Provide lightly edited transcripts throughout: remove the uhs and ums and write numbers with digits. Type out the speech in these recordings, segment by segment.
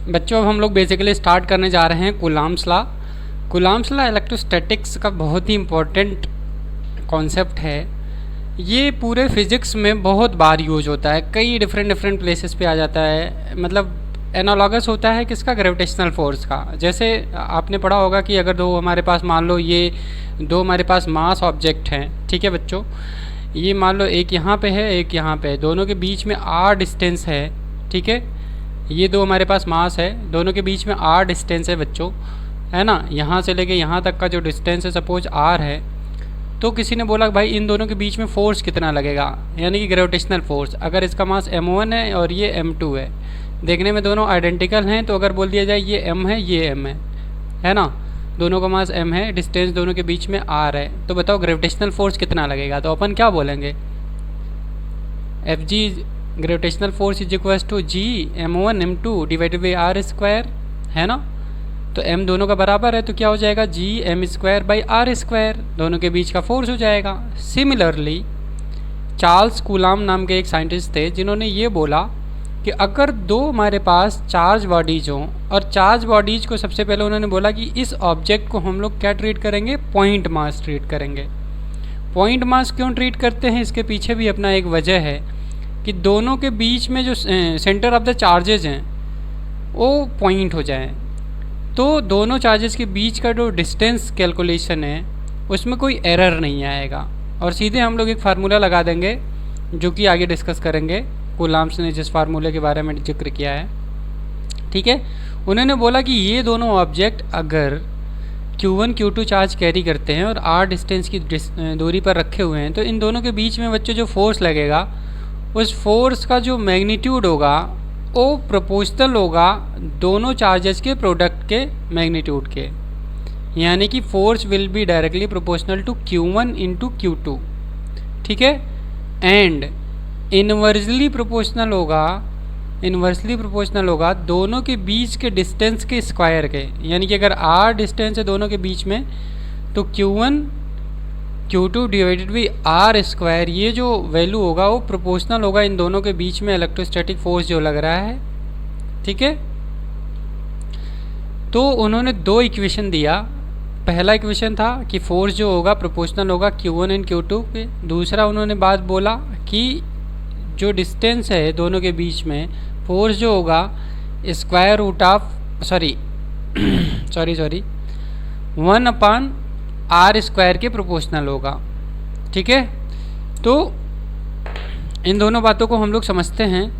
बच्चों अब हम लोग बेसिकली स्टार्ट करने जा रहे हैं coulombs law. Coulombs law electrostatics का बहुत ही इम्पोर्टेंट कॉन्सेप्ट है। ये पूरे फिज़िक्स में बहुत बार यूज होता है, कई डिफरेंट डिफरेंट प्लेसेस पे आ जाता है। मतलब एनालॉगस होता है किसका, ग्रेविटेशनल फोर्स का। जैसे आपने पढ़ा होगा कि अगर दो हमारे पास, मान लो ये दो हमारे पास मास ऑब्जेक्ट हैं, ठीक है बच्चों, ये मान लो एक यहाँ पे है एक यहाँ पे है, दोनों के बीच में r डिस्टेंस है, ठीक है। ये दो हमारे पास मास है, दोनों के बीच में r डिस्टेंस है बच्चों, है ना। यहाँ से लेके यहाँ तक का जो डिस्टेंस है सपोज r है, तो किसी ने बोला भाई इन दोनों के बीच में फोर्स कितना लगेगा, यानी कि ग्रेविटेशनल फोर्स। अगर इसका मास m1 है और ये m2 है, देखने में दोनों आइडेंटिकल हैं, तो अगर बोल दिया जाए ये m है ये m है ना, दोनों का मास m है, डिस्टेंस दोनों के बीच में r है, तो बताओ ग्रेविटेशनल फोर्स कितना लगेगा। तो अपन क्या बोलेंगे, Fg gravitational force is equals to g m1 m2 divided by r square, है ना। तो m दोनों का बराबर है, तो क्या हो जाएगा g m square by r square, दोनों के बीच का फोर्स हो जाएगा। सिमिलरली चार्ल्स कूलाम नाम के एक साइंटिस्ट थे जिन्होंने ये बोला कि अगर दो हमारे पास चार्ज बॉडीज हों, और चार्ज बॉडीज को सबसे पहले उन्होंने बोला कि इस ऑब्जेक्ट को हम लोग क्या ट्रीट करेंगे, पॉइंट मास ट्रीट करेंगे। पॉइंट मास क्यों ट्रीट करते हैं, इसके पीछे भी अपना एक वजह है कि दोनों के बीच में जो सेंटर ऑफ द चार्जेज हैं वो पॉइंट हो जाए, तो दोनों चार्जेस के बीच का जो डिस्टेंस कैलकुलेशन है उसमें कोई एरर नहीं आएगा, और सीधे हम लोग एक फार्मूला लगा देंगे जो कि आगे डिस्कस करेंगे। कूलाम्स ने जिस फार्मूले के बारे में जिक्र किया है, ठीक है। उन्होंने बोला कि ये दोनों ऑब्जेक्ट अगर Q1 Q2 चार्ज कैरी करते हैं और r डिस्टेंस की दूरी पर रखे हुए हैं, तो इन दोनों के बीच में बच्चों जो फोर्स लगेगा, उस फोर्स का जो मैग्नीट्यूड होगा वो प्रोपोर्शनल होगा दोनों चार्जेस के प्रोडक्ट के मैग्नीट्यूड के, यानी कि force will be directly proportional to Q1 into Q2, ठीक है। एंड इन्वर्सली प्रोपोर्शनल होगा दोनों के बीच के डिस्टेंस के स्क्वायर के, यानी कि अगर r डिस्टेंस है दोनों के बीच में, तो Q1 Q2 divided by r square, ये जो वैल्यू होगा वो प्रोपोर्शनल होगा इन दोनों के बीच में इलेक्ट्रोस्टैटिक फोर्स जो लग रहा है, ठीक है। तो उन्होंने दो इक्वेशन दिया। पहला इक्वेशन था कि फोर्स जो होगा प्रोपोर्शनल होगा Q1 एंड Q2 पे। दूसरा उन्होंने बात बोला कि जो डिस्टेंस है दोनों के बीच में, फोर्स जो होगा square root of sorry 1/r square के प्रोपोर्शनल होगा, ठीक है। तो इन दोनों बातों को हम लोग समझते हैं।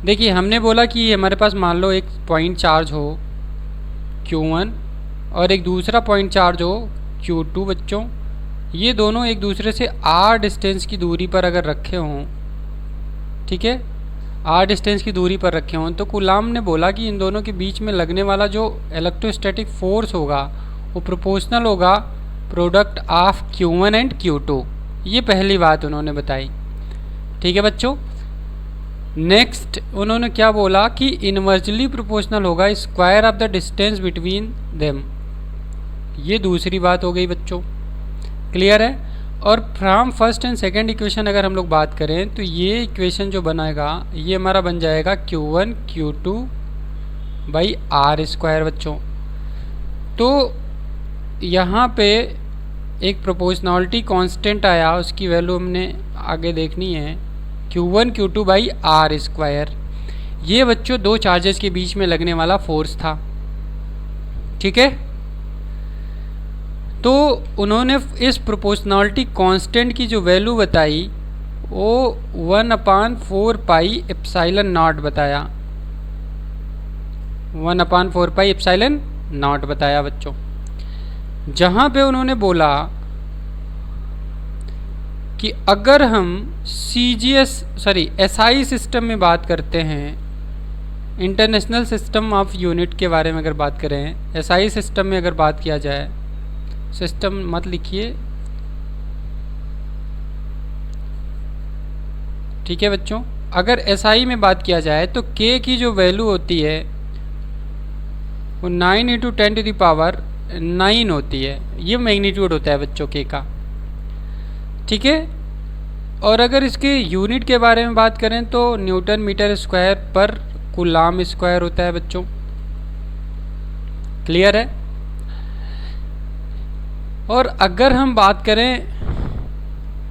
देखिए हमने बोला कि हमारे पास मान लो एक पॉइंट चार्ज हो Q1 और एक दूसरा पॉइंट चार्ज हो Q2 बच्चों, ये दोनों एक दूसरे से r डिस्टेंस की दूरी पर अगर रखे हों, ठीक है, r डिस्टेंस की दूरी पर रखे हों, तो कूलाम ने बोला कि इन दोनों के बीच में लगने वाला जो इलेक्ट्रोस्टैटिक फोर्स होगा वो प्रोपोर्शनल होगा product of Q1 and Q2। ये पहली बात उन्होंने बताई, ठीक है बच्चों। नेक्स्ट उन्होंने क्या बोला कि इनवर्सली प्रोपोर्शनल होगा square of the distance between them, ये दूसरी बात हो गई बच्चों, क्लियर है। और from first and second equation अगर हम लोग बात करें, तो ये इक्वेशन जो बनाएगा ये हमारा बन जाएगा Q1 Q2 by r square बच्चों। तो यहाँ पे एक प्रोपोर्शनलिटी कांस्टेंट आया, उसकी वैल्यू हमने आगे देखनी है, Q1 Q2 by r square. ये बच्चों दो चार्जेस के बीच में लगने वाला फोर्स था, ठीक है। तो उन्होंने इस प्रोपोर्शनलिटी कांस्टेंट की जो वैल्यू बताई वो 1/4 पाई एप्सिलॉन नॉट बताया, 1/4 पाई एप्सिलॉन नॉट बताया बच्चों। जहाँ पे उन्होंने बोला कि अगर हम SI सिस्टम में बात करते हैं, इंटरनेशनल सिस्टम ऑफ यूनिट के बारे में अगर बात करें, SI सिस्टम में अगर बात किया जाए, सिस्टम मत लिखिए, ठीक है बच्चों। अगर SI में बात किया जाए तो K की जो वैल्यू होती है वो 9 × 10⁹ होती है, ये मैग्नीट्यूड होता है बच्चों K का, ठीक है। और अगर इसके यूनिट के बारे में बात करें तो न्यूटन मीटर स्क्वायर पर कूलाम स्क्वायर होता है बच्चों। क्लियर है। और अगर हम बात करें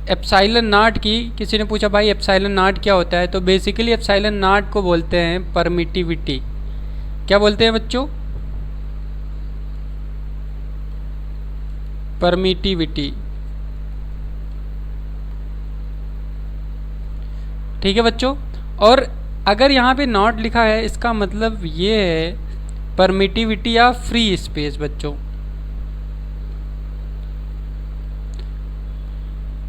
एप्सिलॉन नॉट की, किसी ने पूछा भाई एप्सिलॉन नॉट क्या होता है, तो बेसिकली एप्सिलॉन नॉट को बोलते हैं परमिटिविटी। क्या बोलते हैं बच्चों? परमिटिविटी। ठीक है बच्चों। और अगर यहाँ पे नॉट लिखा है इसका मतलब ये है परमिटिविटी ऑफ फ्री स्पेस बच्चों।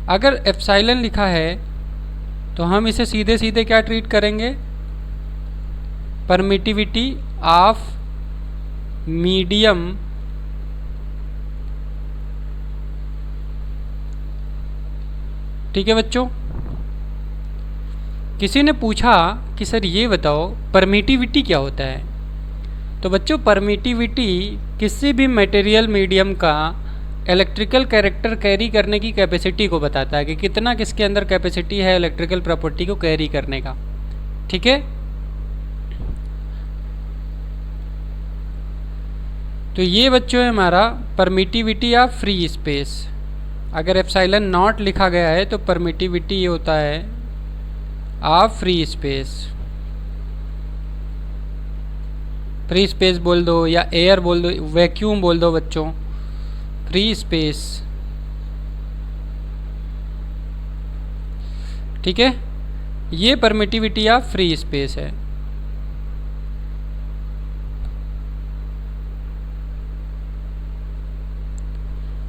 अगर एप्सिलॉन लिखा है तो हम इसे सीधे सीधे क्या ट्रीट करेंगे? परमिटिविटी ऑफ मीडियम ठीक है बच्चों। किसी ने पूछा कि सर ये बताओ परमिटिविटी क्या होता है, तो बच्चों परमिटिविटी किसी भी मटेरियल मीडियम का इलेक्ट्रिकल कैरेक्टर कैरी करने की कैपेसिटी को बताता है कि कितना किसके अंदर कैपेसिटी है इलेक्ट्रिकल प्रॉपर्टी को कैरी करने का। ठीक है। तो ये बच्चों है हमारा परमिटिविटी ऑफ फ्री स्पेस। अगर एप्सिलॉन नॉट लिखा गया है तो परमिटिविटी ये होता है of free space. Free space बोल दो या एयर बोल दो, वैक्यूम बोल दो बच्चों, फ्री स्पेस। ठीक है। ये परमिटिविटी ऑफ फ्री स्पेस है।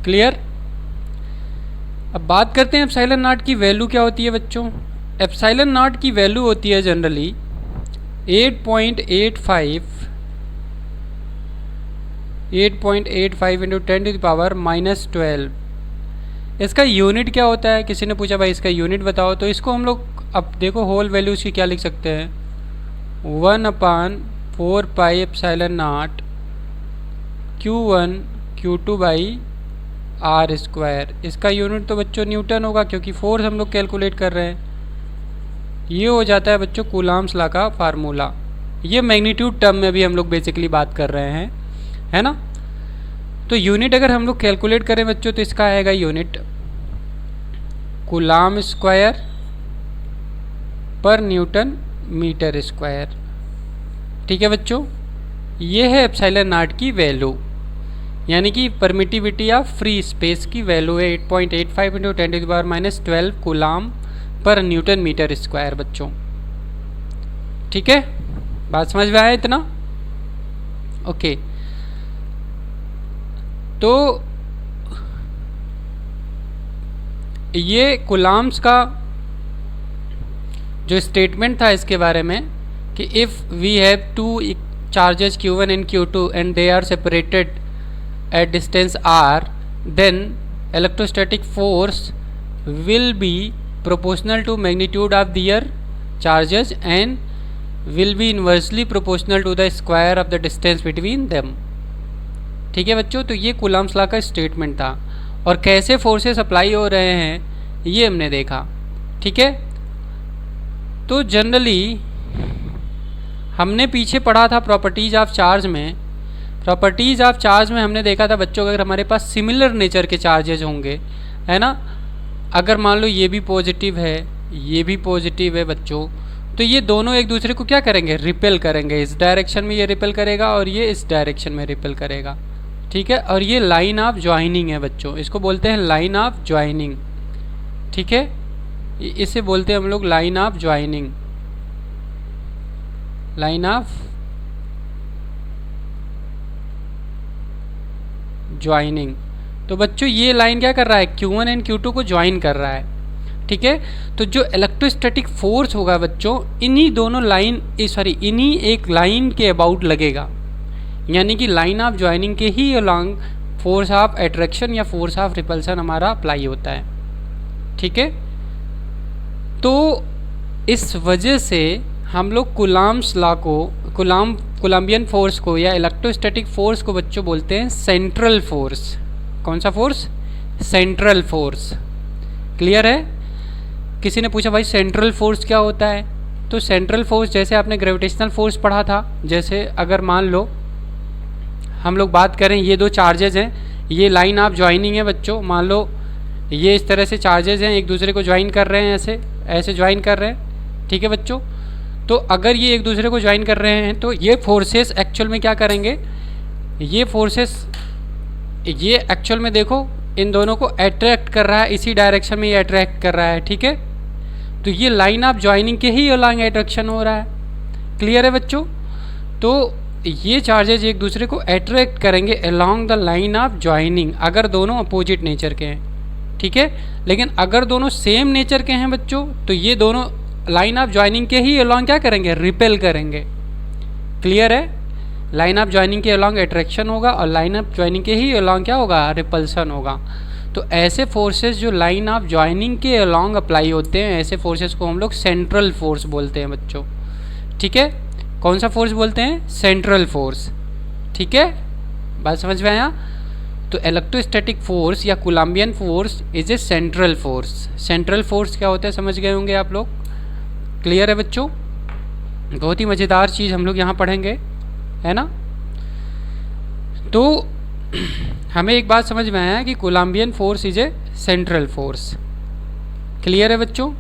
क्लियर। अब बात करते हैं एप्सिलॉन नॉट की वैल्यू क्या होती है बच्चों। एप्सिलॉन नॉट की वैल्यू होती है जनरली 8.85 इंटू 10⁻⁻12। इसका यूनिट क्या होता है? किसी ने पूछा भाई इसका यूनिट बताओ, तो इसको हम लोग अब देखो होल वैल्यू इसकी क्या लिख सकते हैं, 1/4 pi epsilon naught Q1 Q2 by R square. इसका यूनिट तो बच्चों न्यूटन होगा क्योंकि फोर्स हम लोग कैलकुलेट कर रहे हैं। ये हो जाता है बच्चों कूलाम्स लॉ का फार्मूला। ये मैग्नीट्यूड टर्म में भी हम लोग बेसिकली बात कर रहे हैं, है ना। तो यूनिट अगर हम लोग कैलकुलेट करें बच्चों तो इसका आएगा यूनिट कूलाम स्क्वायर पर न्यूटन मीटर स्क्वायर। ठीक है बच्चों। ये है एप्सिलॉन नॉट की वैल्यू, यानी कि परमिटिविटी ऑफ फ्री स्पेस की वैल्यू है 8.85 इंटू 10⁻⁻12 कूलाम पर न्यूटन मीटर स्क्वायर बच्चों। ठीक है, बात समझ में आया इतना? ओके। तो ये कूलाम्स का जो स्टेटमेंट था इसके बारे में कि if we have two charges Q1 and Q2 and they are separated at distance r, then electrostatic force will be proportional to magnitude of their charges and will be inversely proportional to the square of the distance between them। ठीक है बच्चों। तो ये coulombs law का statement था और कैसे forces apply हो रहे हैं ये हमने देखा। ठीक है। तो जनरली हमने पीछे पढ़ा था प्रॉपर्टीज़ ऑफ चार्ज में। प्रॉपर्टीज़ ऑफ चार्ज में हमने देखा था बच्चों अगर हमारे पास सिमिलर नेचर के चार्जेज होंगे, है ना, अगर मान लो ये भी पॉजिटिव है ये भी पॉजिटिव है बच्चों, तो ये दोनों एक दूसरे को क्या करेंगे, रिपेल करेंगे। इस डायरेक्शन में ये रिपेल करेगा और ये इस डायरेक्शन में रिपेल करेगा। ठीक है। और ये लाइन ऑफ ज्वाइनिंग है बच्चों, इसको बोलते हैं लाइन ऑफ ज्वाइनिंग। ठीक है, इसे बोलते हैं हम लोग line of joining, line of joining. तो बच्चों ये लाइन क्या कर रहा है, Q1 एंड Q2 को ज्वाइन कर रहा है। ठीक है। तो जो इलेक्ट्रोस्टैटिक फोर्स होगा बच्चों इन्हीं दोनों लाइन इन्हीं एक लाइन के अबाउट लगेगा, यानी कि लाइन ऑफ ज्वाइनिंग के ही अलॉन्ग फोर्स ऑफ अट्रैक्शन या फोर्स ऑफ रिपल्सन हमारा अप्लाई होता है। ठीक है। तो इस वजह से हम लोग कूलाम्स लॉ को, कोलम्बियन फोर्स को या इलेक्ट्रोस्टैटिक फोर्स को बच्चों बोलते हैं सेंट्रल फोर्स। कौन सा फोर्स? Central force. क्लियर है? किसी ने पूछा भाई सेंट्रल फोर्स क्या होता है, तो सेंट्रल फोर्स जैसे आपने ग्रेविटेशनल फोर्स पढ़ा था, जैसे अगर मान लो हम लोग बात करें, ये दो चार्जेज हैं, ये लाइन ऑफ ज्वाइनिंग है बच्चों, मान लो ये इस तरह से चार्जेज हैं, एक दूसरे को ज्वाइन कर रहे हैं, ऐसे ऐसे ज्वाइन कर रहे हैं, ठीक है बच्चों। तो अगर ये एक दूसरे को ज्वाइन कर रहे हैं तो ये फोर्सेस एक्चुअल में क्या करेंगे, ये फोर्सेस ये एक्चुअल में देखो इन दोनों को अट्रैक्ट कर रहा है, इसी डायरेक्शन में ये अट्रैक्ट कर रहा है, ठीक है। तो ये लाइन ऑफ ज्वाइनिंग के ही अलॉन्ग अट्रैक्शन हो रहा है, क्लियर है बच्चों। तो ये चार्जेज एक दूसरे को अट्रैक्ट करेंगे along the line of joining, अगर दोनों अपोजिट नेचर के हैं, ठीक है। लेकिन अगर दोनों सेम नेचर के हैं बच्चों, तो ये दोनों लाइन ऑफ ज्वाइनिंग के ही अलॉन्ग क्या करेंगे, रिपेल करेंगे, क्लियर है। लाइन ऑफ ज्वाइनिंग के अलॉन्ग अट्रैक्शन होगा और लाइन ऑफ ज्वाइनिंग के ही अलॉन्ग क्या होगा, रिपल्सन होगा। तो ऐसे फोर्सेस जो लाइन ऑफ ज्वाइनिंग के अलॉन्ग अप्लाई होते हैं, ऐसे फोर्सेस को हम लोग सेंट्रल फोर्स बोलते हैं बच्चों, ठीक है। कौन सा फोर्स बोलते हैं, सेंट्रल फोर्स, ठीक है, बात समझ में आया। तो इलेक्ट्रोस्टैटिक फोर्स या Coulombian force is a central force. Central force क्या होता है समझ गए होंगे आप लोग, क्लियर है बच्चों। बहुत ही मज़ेदार चीज़ हम लोग यहाँ पढ़ेंगे, है ना। तो हमें एक बात समझ में आया कि Coulombian force is a central force, clear है बच्चों।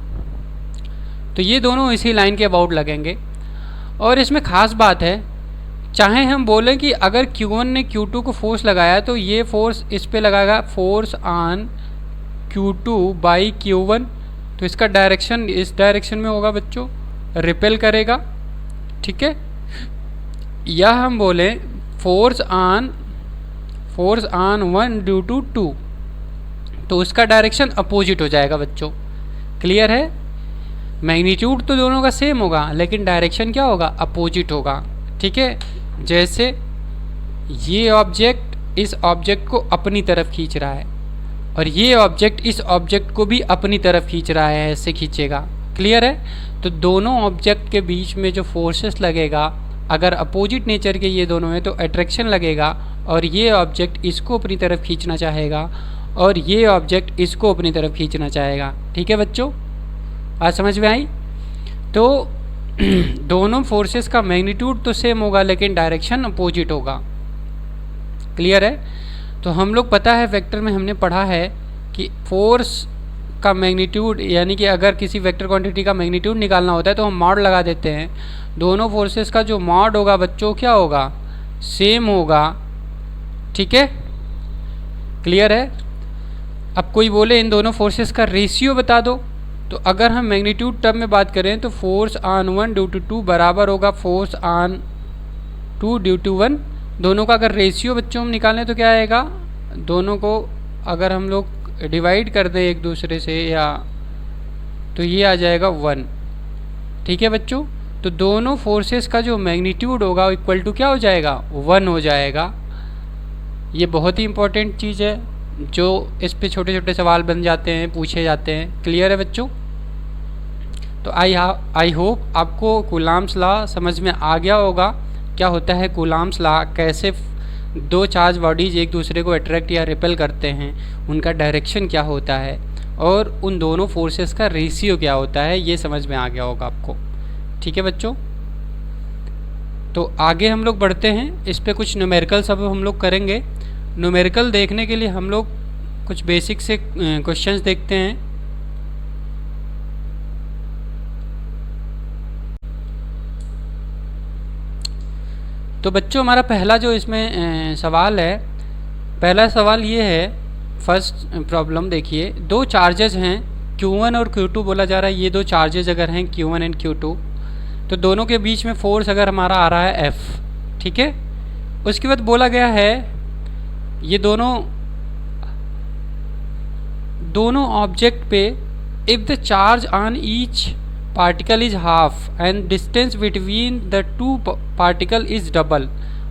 तो ये दोनों इसी लाइन के अबाउट लगेंगे। और इसमें ख़ास बात है, चाहे हम बोलें कि अगर Q1 ने Q2 को फोर्स लगाया तो ये फोर्स इस पे लगाएगा, force on Q2 by Q1, तो इसका डायरेक्शन इस डायरेक्शन में होगा बच्चों, रिपेल करेगा, ठीक है। या हम बोलें फोर्स ऑन 1 ड्यू टू 2, तो उसका डायरेक्शन अपोजिट हो जाएगा बच्चों, क्लियर है। मैग्नीट्यूड तो दोनों का सेम होगा लेकिन डायरेक्शन क्या होगा, अपोजिट होगा, ठीक है। जैसे ये ऑब्जेक्ट इस ऑब्जेक्ट को अपनी तरफ खींच रहा है और ये ऑब्जेक्ट इस ऑब्जेक्ट को भी अपनी तरफ खींच रहा है, ऐसे खींचेगा, क्लियर है। तो दोनों ऑब्जेक्ट के बीच में जो फोर्सेस लगेगा, अगर अपोजिट नेचर के ये दोनों हैं तो अट्रैक्शन लगेगा, और ये ऑब्जेक्ट इसको अपनी तरफ खींचना चाहेगा और ये ऑब्जेक्ट इसको अपनी तरफ खींचना चाहेगा, ठीक है बच्चों, आज समझ में आई। तो दोनों फोर्सेस का मैग्नीट्यूड तो सेम होगा लेकिन डायरेक्शन अपोजिट होगा, क्लियर है। तो हम लोग पता है वेक्टर में हमने पढ़ा है कि फोर्स का मैग्नीट्यूड, यानी कि अगर किसी वेक्टर क्वांटिटी का मैग्नीट्यूड निकालना होता है तो हम मॉड लगा देते हैं। दोनों फोर्सेस का जो मॉड होगा बच्चों क्या होगा, सेम होगा, ठीक है, क्लियर है। अब कोई बोले इन दोनों फोर्सेस का रेशियो बता दो, तो अगर हम मैग्नीट्यूड टर्म में बात करें तो फोर्स ऑन 1 ड्यू टू 2 बराबर होगा फोर्स ऑन 2 ड्यू टू 1। दोनों का अगर रेशियो बच्चों हम निकालें तो क्या आएगा, दोनों को अगर हम लोग डिवाइड कर दें एक दूसरे से या, तो ये आ जाएगा 1, ठीक है बच्चों। तो दोनों फोर्सेस का जो मैग्नीट्यूड होगा इक्वल टू क्या हो जाएगा, 1 हो जाएगा। ये बहुत ही इंपॉर्टेंट चीज़ है जो इस पे छोटे छोटे सवाल बन जाते हैं, पूछे जाते हैं, क्लियर है बच्चों। तो आई होप आपको कूलम्ब्स लॉ समझ में आ गया होगा, क्या होता है कूलम्ब्स लॉ, कैसे दो चार्ज बॉडीज एक दूसरे को अट्रैक्ट या रिपेल करते हैं, उनका डायरेक्शन क्या होता है और उन दोनों फोर्सेस का रेशियो क्या होता है, ये समझ में आ गया होगा आपको, ठीक है बच्चों। तो आगे हम लोग बढ़ते हैं, इस पे कुछ न्यूमेरिकल सब हम लोग करेंगे। न्यूमेरिकल देखने के लिए हम लोग कुछ बेसिक से क्वेश्चंस देखते हैं। तो बच्चों हमारा पहला जो इसमें सवाल है, पहला सवाल ये है, फर्स्ट प्रॉब्लम देखिए, दो चार्जेस हैं Q1 और Q2 बोला जा रहा है। ये दो चार्जेस अगर हैं Q1 एंड Q2, तो दोनों के बीच में फोर्स अगर हमारा आ रहा है F, ठीक है। उसके बाद बोला गया है ये दोनों ऑब्जेक्ट पे if the charge on each particle is half and distance between the two particle is double.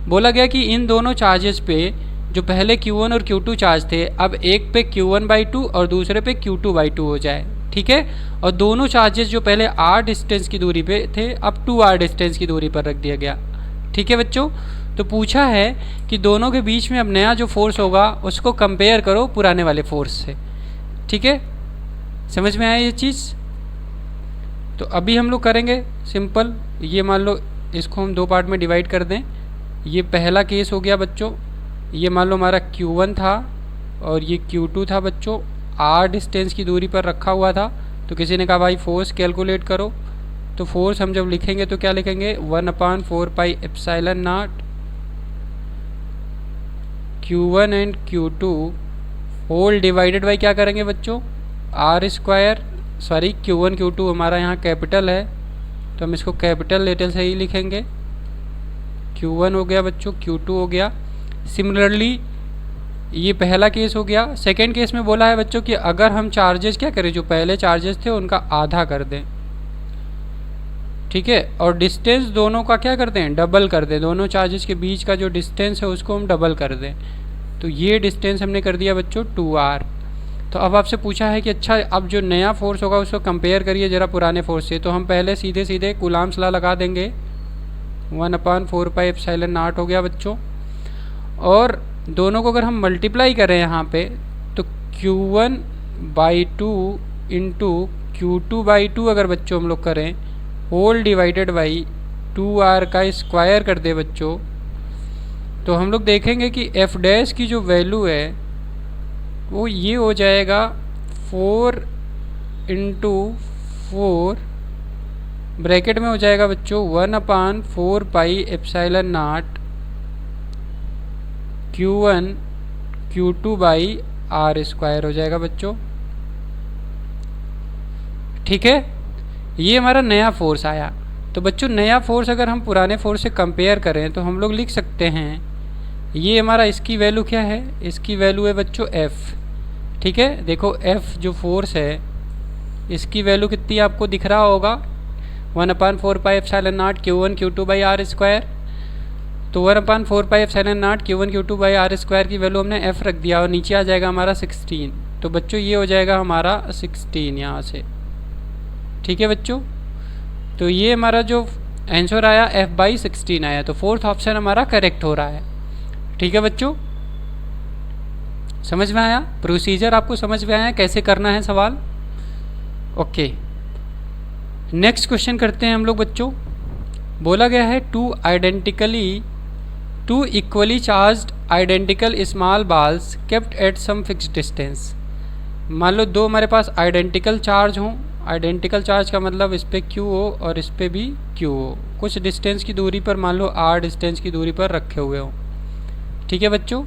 बोला गया कि इन दोनों चार्जेस पे जो पहले Q1 और Q2 चार्ज थे, अब एक पे Q1/2 और दूसरे पे Q2/2 हो जाए, ठीक है। और दोनों चार्जेस जो पहले r डिस्टेंस की दूरी पे थे अब 2r डिस्टेंस की दूरी पर रख दिया गया, ठीक है बच्चों। तो पूछा है कि दोनों के बीच में अब नया जो फोर्स होगा उसको कंपेयर करो पुराने वाले फोर्स से, ठीक है। समझ में आया ये चीज़, तो अभी हम लोग करेंगे सिंपल, ये मान लो इसको हम दो पार्ट में डिवाइड कर दें। ये पहला केस हो गया बच्चों, ये मान लो हमारा Q1 था और ये Q2 था बच्चों, R डिस्टेंस की दूरी पर रखा हुआ था। तो किसी ने कहा भाई फोर्स कैलकुलेट करो, तो फोर्स हम जब लिखेंगे तो क्या लिखेंगे, 1/4πε0 Q1 and Q2 whole divided by क्या करेंगे बच्चों, R square, sorry Q1 Q2 हमारा यहाँ कैपिटल है तो हम इसको कैपिटल लेटर से ही लिखेंगे। Q1 हो गया बच्चों, Q2 हो गया। सिमिलरली ये पहला केस हो गया। सेकेंड केस में बोला है बच्चों कि अगर हम चार्जेस क्या करें, जो पहले चार्जेस थे उनका आधा कर दें, ठीक है, और डिस्टेंस दोनों का क्या कर दें, डबल कर दें। दोनों चार्जेस के बीच का जो डिस्टेंस है उसको हम डबल कर दें। तो ये डिस्टेंस हमने कर दिया बच्चों 2r। तो अब आपसे पूछा है कि अच्छा अब जो नया फोर्स होगा उसको कंपेयर करिए ज़रा पुराने फोर्स से। तो हम पहले सीधे सीधे कूलाम्स लॉ लगा देंगे, 1/4πε0 हो गया बच्चों। और दोनों को अगर हम मल्टीप्लाई करें यहाँ पे तो Q1/2 इंटू Q2/2 अगर बच्चों हम लोग करें होल डिवाइडेड बाई 2r का स्क्वायर कर दे बच्चों, तो हम लोग देखेंगे कि f डैश की जो वैल्यू है वो ये हो जाएगा 4 इंटू 4 ब्रैकेट में हो जाएगा बच्चों 1/4πε0 Q1 Q2/r स्क्वायर हो जाएगा बच्चों, ठीक है। ये हमारा नया फोर्स आया। तो बच्चों नया फोर्स अगर हम पुराने फोर्स से कंपेयर करें तो हम लोग लिख सकते हैं, ये हमारा इसकी वैल्यू क्या है, इसकी वैल्यू है बच्चों F, ठीक है। देखो F जो फोर्स है इसकी वैल्यू कितनी आपको दिख रहा होगा, 1/4πε0 Q1 Q2/r स्क्वायर। तो 1/4πε0 Q1 Q2/r स्क्वायर की वैल्यू हमने F रख दिया और नीचे आ जाएगा हमारा 16। तो बच्चों ये हो जाएगा हमारा 16 यहाँ से, ठीक है बच्चों। तो ये हमारा जो आंसर आया F/16 आया। तो फोर्थ ऑप्शन हमारा करेक्ट हो रहा है, ठीक है बच्चों। समझ में आया, प्रोसीजर आपको समझ में आया कैसे करना है सवाल, ओके। नेक्स्ट क्वेश्चन करते हैं हम लोग बच्चों। बोला गया है two equally charged identical small balls kept at some fixed distance. मान लो दो हमारे पास आइडेंटिकल चार्ज हों, आइडेंटिकल चार्ज का मतलब इस पर Q हो और इस पर भी Q हो, कुछ डिस्टेंस की दूरी पर, मान लो R डिस्टेंस की दूरी पर रखे हुए हों, ठीक है बच्चों।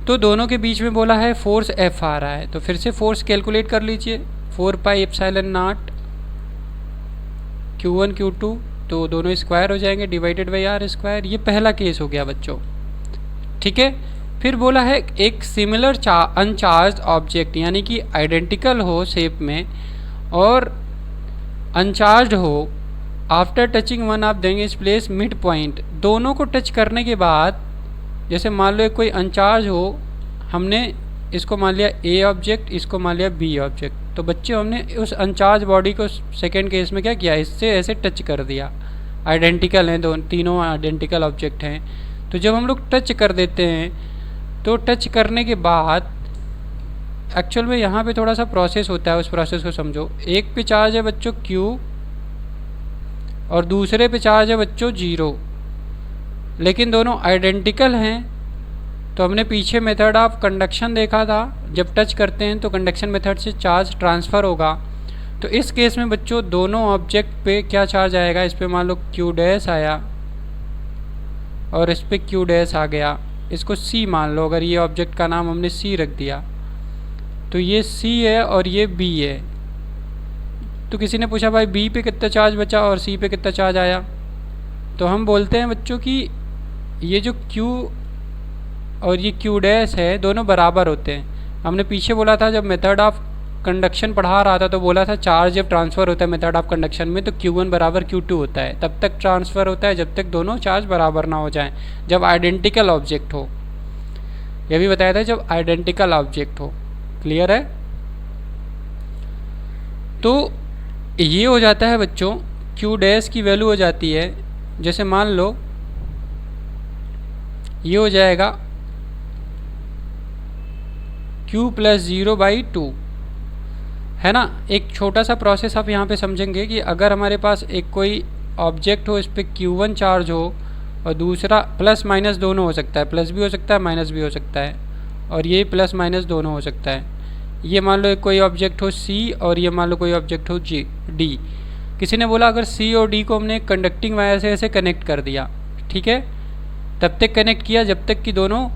तो दोनों के बीच में बोला है फोर्स F आ रहा है। तो फिर से फोर्स कैलकुलेट कर लीजिए, 4πε0 Q1 Q2, तो दोनों स्क्वायर हो जाएंगे डिवाइडेड बाई R स्क्वायर। ये पहला केस हो गया बच्चों, ठीक है। फिर बोला है एक सिमिलर अनचार्ज ऑब्जेक्ट, यानी कि आइडेंटिकल हो शेप में और अनचार्ज हो, after touching one of them is place mid point. दोनों को टच करने के बाद, जैसे मान लो कोई अनचार्ज हो, हमने इसको मान लिया A ऑब्जेक्ट, इसको मान लिया B ऑब्जेक्ट। तो बच्चों हमने उस अनचार्ज बॉडी को सेकेंड केस में क्या किया, इससे ऐसे टच कर दिया। आइडेंटिकल हैं, तीनों आइडेंटिकल ऑब्जेक्ट हैं। तो जब हम लोग टच कर देते हैं तो टच करने के बाद एक्चुअल में यहाँ पे थोड़ा सा प्रोसेस होता है, उस प्रोसेस को समझो। एक पे चार्ज है बच्चों Q और दूसरे पे चार्ज है बच्चों 0, लेकिन दोनों आइडेंटिकल हैं। तो हमने पीछे मेथड ऑफ कंडक्शन देखा था, जब टच करते हैं तो कंडक्शन मेथड से चार्ज ट्रांसफ़र होगा। तो इस केस में बच्चों दोनों ऑब्जेक्ट पे क्या चार्ज आएगा, इस पे मान लो Q डैश आया और इस पे Q डैश आ गया। इसको C मान लो, अगर ये ऑब्जेक्ट का नाम हमने C रख दिया तो ये C है और ये B है। तो किसी ने पूछा भाई B पे कितना चार्ज बचा और C पे कितना चार्ज आया। तो हम बोलते हैं बच्चों कि ये जो Q और ये Q डैश है दोनों बराबर होते हैं। हमने पीछे बोला था जब मेथड ऑफ कंडक्शन पढ़ा रहा था तो बोला था चार्ज जब ट्रांसफ़र होता है मेथड ऑफ कंडक्शन में तो Q1 बराबर Q2 होता है। तब तक ट्रांसफ़र होता है जब तक दोनों चार्ज बराबर ना हो जाएं, जब आइडेंटिकल ऑब्जेक्ट हो। यह भी बताया था जब आइडेंटिकल ऑब्जेक्ट हो। क्लियर है। तो ये हो जाता है बच्चों, Q डैश की वैल्यू हो जाती है, जैसे मान लो ये हो जाएगा Q + 0/2। है ना। एक छोटा सा प्रोसेस आप यहाँ पे समझेंगे कि अगर हमारे पास एक कोई ऑब्जेक्ट हो, इस पर Q1 चार्ज हो और दूसरा प्लस माइनस दोनों हो सकता है, प्लस भी हो सकता है माइनस भी हो सकता है, और ये प्लस माइनस दोनों हो सकता है। ये मान लो एक कोई ऑब्जेक्ट हो C और ये मान लो कोई ऑब्जेक्ट हो D। किसी ने बोला अगर C और D को हमने कंडक्टिंग वायर से ऐसे कनेक्ट कर दिया, ठीक है, तब तक कनेक्ट किया जब तक कि दोनों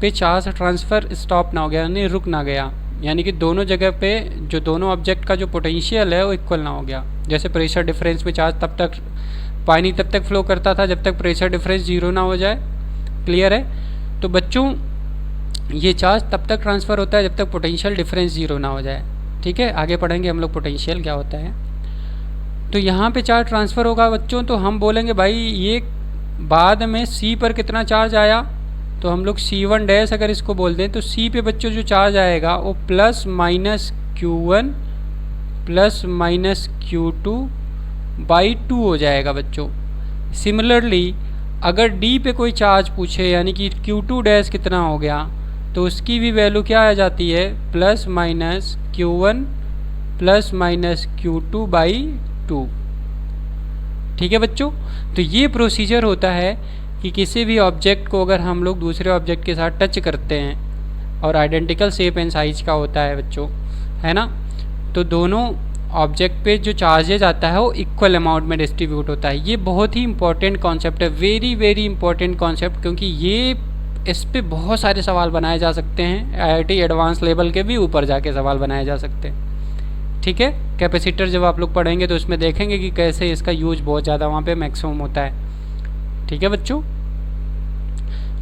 पे चार्ज ट्रांसफ़र स्टॉप ना हो गया, यानी रुक ना गया, यानी कि दोनों जगह पे जो दोनों ऑब्जेक्ट का जो पोटेंशियल है वो इक्वल ना हो गया। जैसे प्रेशर डिफरेंस में चार्ज तब तक पानी तब तक फ्लो करता था जब तक प्रेशर डिफरेंस जीरो ना हो जाए। क्लियर है। तो बच्चों ये चार्ज तब तक ट्रांसफ़र होता है जब तक पोटेंशियल डिफरेंस जीरो ना हो जाए। ठीक है, आगे पढ़ेंगे हम लोग पोटेंशियल क्या होता है। तो यहाँ पे चार्ज ट्रांसफ़र होगा बच्चों, तो हम बोलेंगे भाई ये बाद में C पर कितना चार्ज आया, तो हम लोग C1 डैश अगर इसको बोल दें तो C पे बच्चों जो चार्ज आएगा वो plus minus Q1 plus minus Q2 by 2 हो जाएगा बच्चों। सिमिलरली अगर D पे कोई चार्ज पूछे यानी कि Q2 डैश कितना हो गया, तो उसकी भी वैल्यू क्या आ जाती है, plus minus Q1 plus minus Q2 by 2। ठीक है बच्चों, तो ये प्रोसीजर होता है कि किसी भी ऑब्जेक्ट को अगर हम लोग दूसरे ऑब्जेक्ट के साथ टच करते हैं और आइडेंटिकल शेप एंड साइज का होता है बच्चों, है ना, तो दोनों ऑब्जेक्ट पे जो चार्जेज आता है वो इक्वल अमाउंट में डिस्ट्रीब्यूट होता है। ये बहुत ही इंपॉर्टेंट कॉन्सेप्ट है, वेरी वेरी इंपॉर्टेंट कॉन्सेप्ट, क्योंकि ये इस पे बहुत सारे सवाल बनाए जा सकते हैं। IIT एडवांस लेवल के भी ऊपर जाके सवाल बनाए जा सकते हैं। ठीक है, कैपेसिटर जब आप लोग पढ़ेंगे तो उसमें देखेंगे कि कैसे इसका यूज बहुत ज़्यादा वहाँ पे मैक्सिमम होता है। ठीक है बच्चों,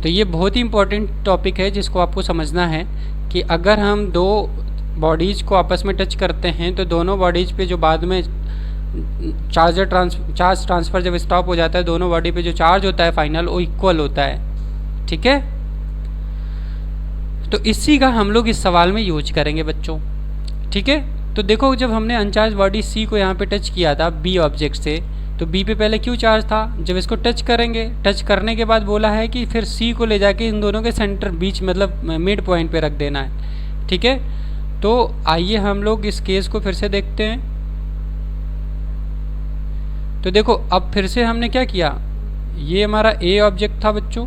तो ये बहुत ही इंपॉर्टेंट टॉपिक है जिसको आपको समझना है कि अगर हम दो बॉडीज़ को आपस में टच करते हैं तो दोनों बॉडीज़ पे जो बाद में चार्ज ट्रांसफ़र जब स्टॉप हो जाता है, दोनों बॉडी पे जो चार्ज होता है फाइनल वो इक्वल होता है। ठीक है, तो इसी का हम लोग इस सवाल में यूज करेंगे बच्चों। ठीक है, तो देखो जब हमने अनचार्ज बॉडी C को यहाँ पे टच किया था B ऑब्जेक्ट से, तो B पे पहले Q चार्ज था। जब इसको टच करेंगे, टच करने के बाद बोला है कि फिर C को ले जाके इन दोनों के सेंटर बीच मतलब मिड पॉइंट पे रख देना है। ठीक है, तो आइए हम लोग इस केस को फिर से देखते हैं। तो देखो अब फिर से हमने क्या किया, ये हमारा A ऑब्जेक्ट था बच्चों,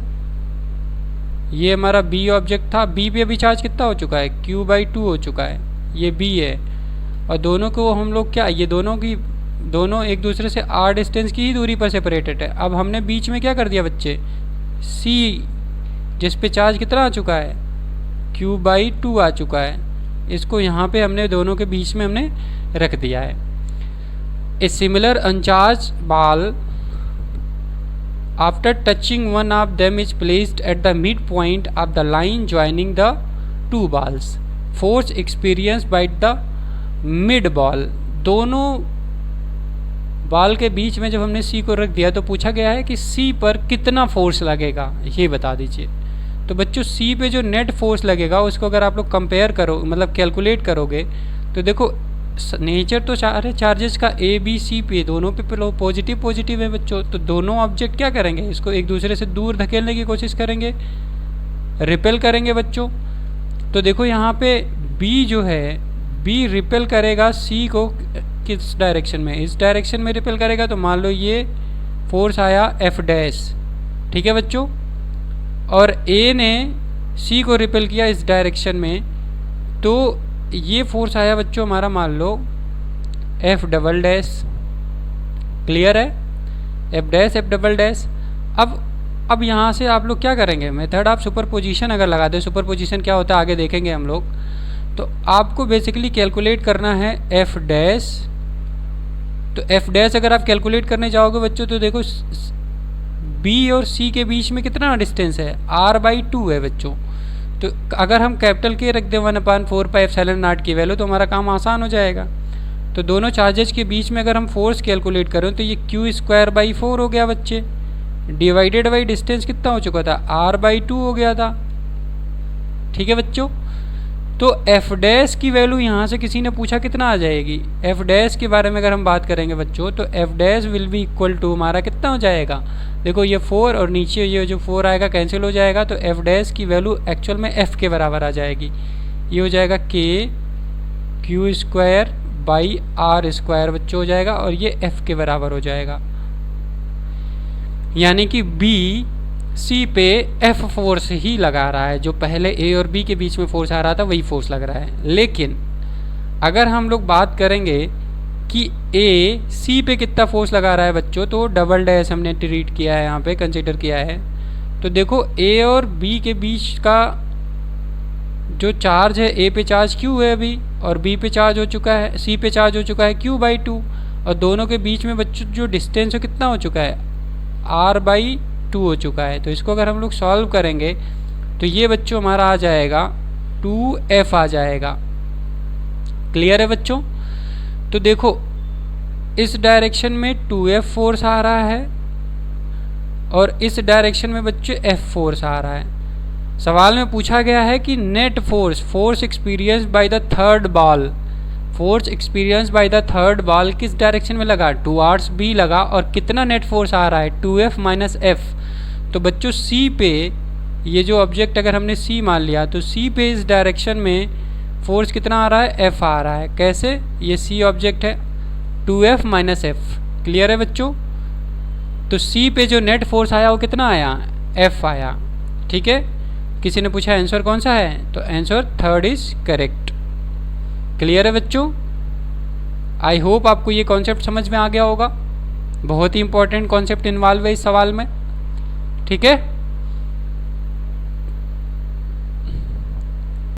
ये हमारा B ऑब्जेक्ट था। B पे अभी चार्ज कितना हो चुका है, Q/2 हो चुका है, ये B है, और दोनों को हम लोग क्या, ये दोनों एक दूसरे से r डिस्टेंस की ही दूरी पर सेपरेटेड है। अब हमने बीच में क्या कर दिया बच्चे, C जिस पे चार्ज कितना आ चुका है, Q/2 आ चुका है, इसको यहाँ पे हमने दोनों के बीच में हमने रख दिया है। A similar uncharged ball after touching one of them is placed at the midpoint of the line joining the two balls. Force experienced by the mid ball. दोनों बॉल के बीच में जब हमने C को रख दिया तो पूछा गया है कि C पर कितना फोर्स लगेगा, ये बता दीजिए। तो बच्चों C पे जो नेट फोर्स लगेगा उसको अगर आप लोग कंपेयर करो, मतलब कैलकुलेट करोगे, तो देखो नेचर तो सारे चार्जेस का A B C पे दोनों पे पॉजिटिव पॉजिटिव है बच्चों। तो दोनों ऑब्जेक्ट क्या करेंगे, इसको एक दूसरे से दूर धकेलने की कोशिश करेंगे, रिपेल करेंगे बच्चों। तो देखो यहाँ पे B जो है, B रिपेल करेगा C को किस डायरेक्शन में, इस डायरेक्शन में रिपेल करेगा। तो मान लो ये फोर्स आया F डैश, ठीक है बच्चों, और A ने C को रिपेल किया इस डायरेक्शन में, तो ये फोर्स आया बच्चों हमारा मान लो F डबल डैश। क्लियर है, F dash F double dash. अब यहाँ से आप लोग क्या करेंगे, मेथड ऑफ सुपरपोजिशन अगर लगा दें, सुपरपोजिशन क्या होता है आगे देखेंगे हम लोग। तो आपको बेसिकली कैलकुलेट करना है F डैश। तो F डैश अगर आप कैलकुलेट करने जाओगे बच्चों तो देखो B और C के बीच में कितना डिस्टेंस है, r/2 है बच्चों। तो अगर हम कैपिटल K रख दें 1/4πε0 की वैल्यू, तो हमारा काम आसान हो जाएगा। तो दोनों चार्जेस के बीच में अगर हम फोर्स कैलकुलेट करें तो ये Q²/4 हो गया बच्चे, डिवाइडेड बाई डिस्टेंस कितना हो चुका था, r/2 हो गया था। ठीक है बच्चों, तो F डैश की वैल्यू यहाँ से किसी ने पूछा कितना आ जाएगी, F डैश के बारे में अगर हम बात करेंगे बच्चों तो F dash will be equal to हमारा कितना हो जाएगा, देखो ये 4 और नीचे ये जो 4 आएगा कैंसिल हो जाएगा। तो F डैश की वैल्यू एक्चुअल में F के बराबर आ जाएगी, ये हो जाएगा K Q square by R square बच्चों हो जाएगा, और ये एफ के बराबर हो जाएगा। यानी कि बी सी पे एफ फोर्स ही लगा रहा है, जो पहले ए और बी के बीच में फोर्स आ रहा था वही फोर्स लग रहा है। लेकिन अगर हम लोग बात करेंगे कि ए सी पे कितना फोर्स लगा रहा है बच्चों, तो डबल डैश हमने ट्रीट किया है, यहाँ पे कंसिडर किया है। तो देखो ए और बी के बीच का जो चार्ज है, ए पे चार्ज क्यू है अभी, और बी पे चार्ज हो चुका है, सी पे चार्ज हो चुका है क्यू बाई टू, और दोनों के बीच में बच्चों जो डिस्टेंस है कितना हो चुका है, आर बाई टू हो चुका है। तो इसको अगर हम लोग सॉल्व करेंगे तो ये बच्चों हमारा आ जाएगा 2F आ जाएगा। क्लियर है बच्चों? तो देखो इस डायरेक्शन में 2F फोर्स आ रहा है और इस डायरेक्शन में बच्चों F फोर्स आ रहा है। सवाल में पूछा गया है कि net force experience by the third ball, force experience by the third ball किस डायरेक्शन में लगा, टुवार्ड्स बी लगा, और कितना नेट फोर्स आ रहा है 2F माइनस F। तो बच्चों सी पे, ये जो ऑब्जेक्ट अगर हमने सी मान लिया, तो सी पे इस डायरेक्शन में फोर्स कितना आ रहा है, F आ रहा है। कैसे, ये सी ऑब्जेक्ट है, 2F माइनस F। क्लियर है बच्चों? तो सी पे जो नेट फोर्स आया वो कितना आया, F आया। ठीक है, किसी ने पूछा आंसर कौन सा है, तो answer third is correct. Clear है बच्चों? आई होप आपको ये कॉन्सेप्ट समझ में आ गया होगा। बहुत ही इंपॉर्टेंट कॉन्सेप्ट इन्वॉल्व है इस सवाल में। ठीक है।